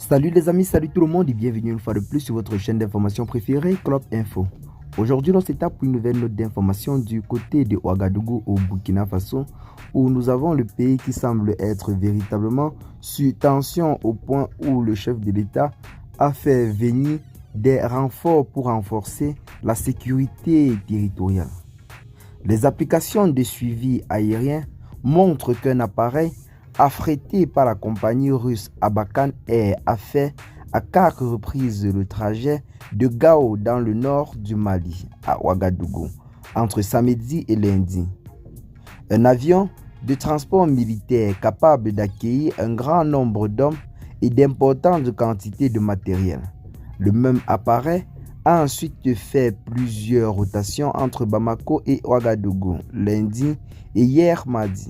Salut les amis, salut tout le monde et bienvenue une fois de plus sur votre chaîne d'information préférée, Club Info. Aujourd'hui, on s'étape pour une nouvelle note d'information du côté de Ouagadougou au Burkina Faso, où nous avons le pays qui semble être véritablement sous tension au point où le chef de l'État a fait venir des renforts pour renforcer la sécurité territoriale. Les applications de suivi aérien montrent qu'un appareil affrété par la compagnie russe Abakan Air a fait à 4 reprises le trajet de Gao dans le nord du Mali à Ouagadougou entre samedi et lundi. Un avion de transport militaire capable d'accueillir un grand nombre d'hommes et d'importantes quantités de matériel. Le même appareil a ensuite fait plusieurs rotations entre Bamako et Ouagadougou lundi et hier mardi.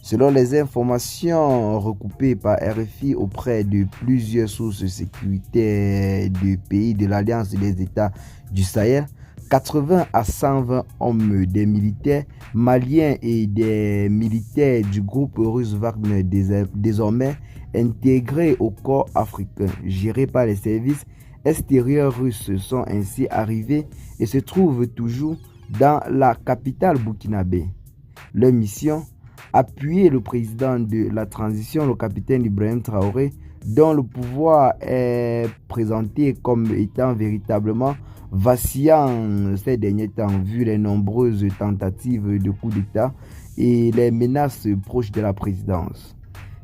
Selon les informations recoupées par RFI auprès de plusieurs sources sécuritaires de pays de l'Alliance des États du Sahel, 80 à 120 hommes des militaires maliens et des militaires du groupe russe Wagner désormais intégrés au corps africain géré par les services extérieurs russes sont ainsi arrivés et se trouvent toujours dans la capitale burkinabé. Leur mission: appuyer le président de la transition, le capitaine Ibrahim Traoré, dont le pouvoir est présenté comme étant véritablement vacillant ces derniers temps, vu les nombreuses tentatives de coup d'État et les menaces proches de la présidence.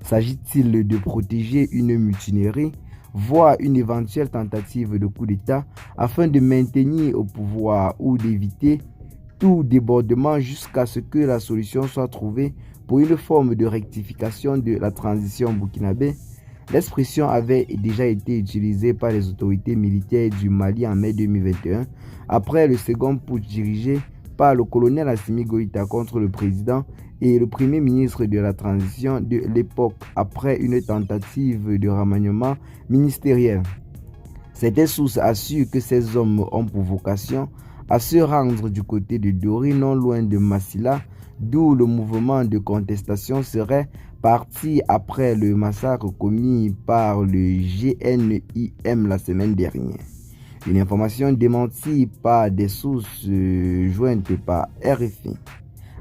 S'agit-il de protéger une mutinerie, voire une éventuelle tentative de coup d'État afin de maintenir au pouvoir ou d'éviter tout débordement jusqu'à ce que la solution soit trouvée pour une forme de rectification de la transition burkinabé? L'expression avait déjà été utilisée par les autorités militaires du Mali en mai 2021, après le second putsch dirigé par le colonel Assimi Goïta contre le président et le premier ministre de la transition de l'époque, après une tentative de remaniement ministériel. Certaines sources assurent que ces hommes ont pour vocation à se rendre du côté de Dori, non loin de Massila, d'où le mouvement de contestation serait parti après le massacre commis par le GNIM la semaine dernière. Une information démentie par des sources jointes par RFI.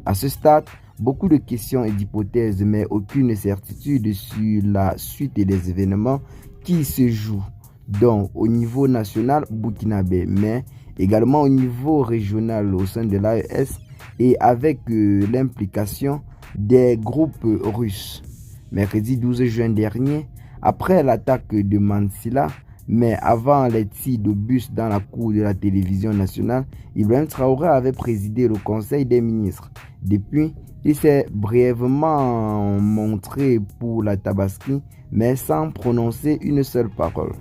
À ce stade, beaucoup de questions et d'hypothèses, mais aucune certitude sur la suite des événements qui se jouent, donc au niveau national burkinabé, mais également au niveau régional au sein de l'AES et avec l'implication des groupes russes. Mercredi 12 juin dernier, après l'attaque de Mansilla, mais avant les tirs de bus dans la cour de la télévision nationale, Ibrahim Traoré avait présidé le Conseil des ministres. Depuis, il s'est brièvement montré pour la Tabaski, mais sans prononcer une seule parole.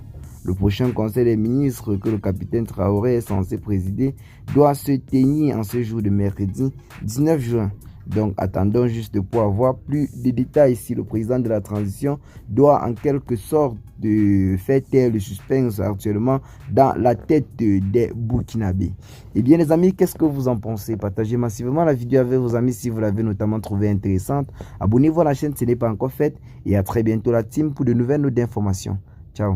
Le prochain Conseil des ministres que le capitaine Traoré est censé présider doit se tenir en ce jour de mercredi 19 juin. Donc attendons juste pour avoir plus de détails si le président de la transition doit en quelque sorte faire taire le suspense actuellement dans la tête des Burkinabés. Eh bien les amis, qu'est-ce que vous en pensez? Partagez massivement la vidéo avec vos amis si vous l'avez notamment trouvée intéressante. Abonnez-vous à la chaîne si ce n'est pas encore fait et à très bientôt la team pour de nouvelles notes d'informations. Ciao.